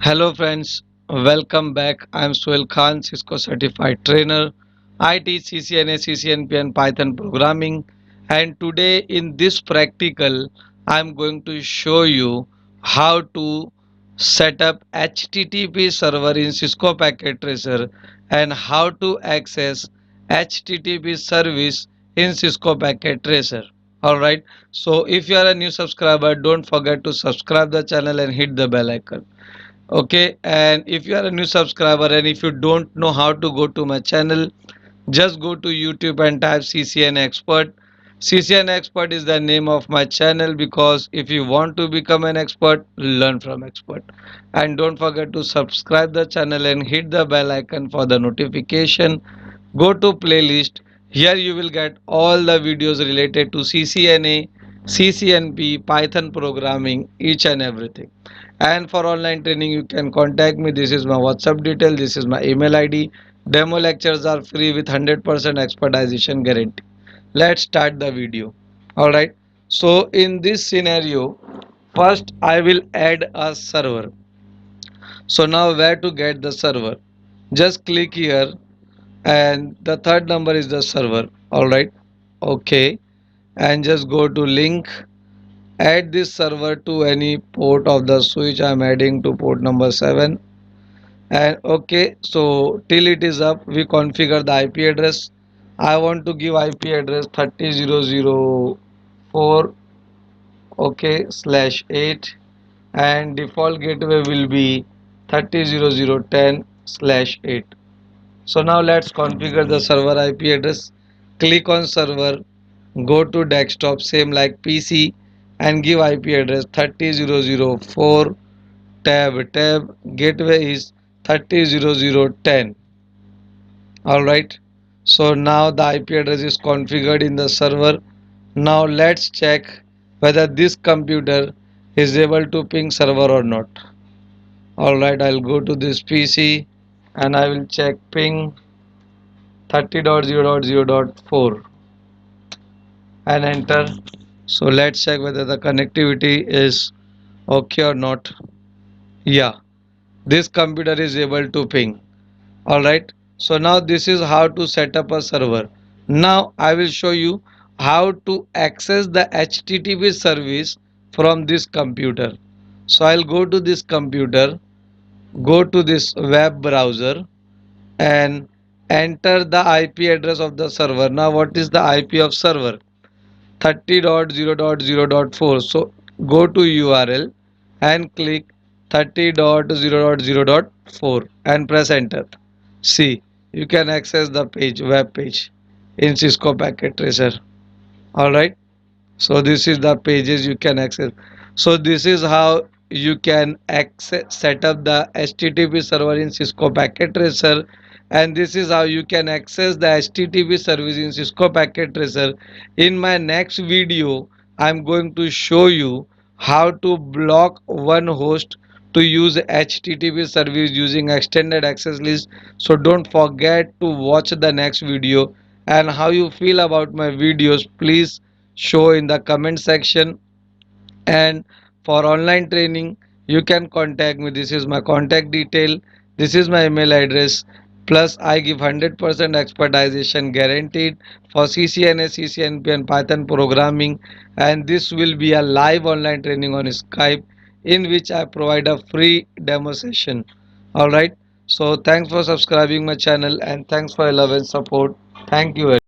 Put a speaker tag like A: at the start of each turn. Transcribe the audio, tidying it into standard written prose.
A: Hello friends, welcome back. I'm Suhail Khan, Cisco certified trainer. I teach CCNA, CCNP and Python programming. And today in this practical, I'm going to show you how to set up HTTP server in Cisco Packet Tracer and how to access HTTP service in Cisco Packet Tracer. Alright, so if you are a new subscriber, don't forget to subscribe the channel and hit the bell icon. Okay, and if you are a new subscriber and if you don't know how to go to my channel, just go to YouTube and type CCN Expert. CCN Expert is the name of my channel because if you want to become an expert, learn from expert. And don't forget to subscribe the channel and hit the bell icon for the notification. Go to playlist. Here you will get all the videos related to CCNA, CCNP, Python programming, each and everything. And for online training, you can contact me. This is my WhatsApp detail. This is my email ID. Demo lectures are free with 100% expertization guarantee. Let's start the video. Alright. So in this scenario, first I will add a server. So now where to get the server? Just click here and the third number is the server. Alright. Okay. And just go to link. Add this server to any port of the switch. I'm adding to port number 7. And okay, so till it is up, we configure the IP address. I want to give IP address 30.0.0.4, okay, slash 8, and default gateway will be 30.0.0.10 slash 8. So now let's configure the server IP address. Click on server, go to desktop, same like PC, and give IP address 30.0.0.4 tab gateway is 30.0.0.10. Alright, so now the IP address is configured in the server. Now let's check whether this computer is able to ping server or not. Alright, I'll go to this PC and I will check ping 30.0.0.4 and enter. So let's check whether the connectivity is okay or not. Yeah, this computer is able to ping. Alright, so now this is how to set up a server. Now I will show you how to access the HTTP service from this computer. So I'll go to this computer, go to this web browser and enter the IP address of the server. Now what is the IP of server? 30.0.0.4. So go to URL and click 30.0.0.4 and press enter. See, you can access the page, web page in Cisco Packet Tracer. Alright. So this is the pages you can access. So this is how you can access, set up the HTTP server in Cisco Packet Tracer, and this is how you can access the HTTP service in Cisco Packet Tracer. In my next video, I'm going to show you how to block one host to use HTTP service using extended access list. So don't forget to watch the next video, and how you feel about my videos, please show in the comment section. And for online training you can contact me. This is my contact detail, this is my email address, plus I give 100% expertization guaranteed for CCNA, CCNP and Python programming, and this will be a live online training on Skype in which I provide a free demo session. Alright, so thanks for subscribing my channel and thanks for your love and support. Thank you.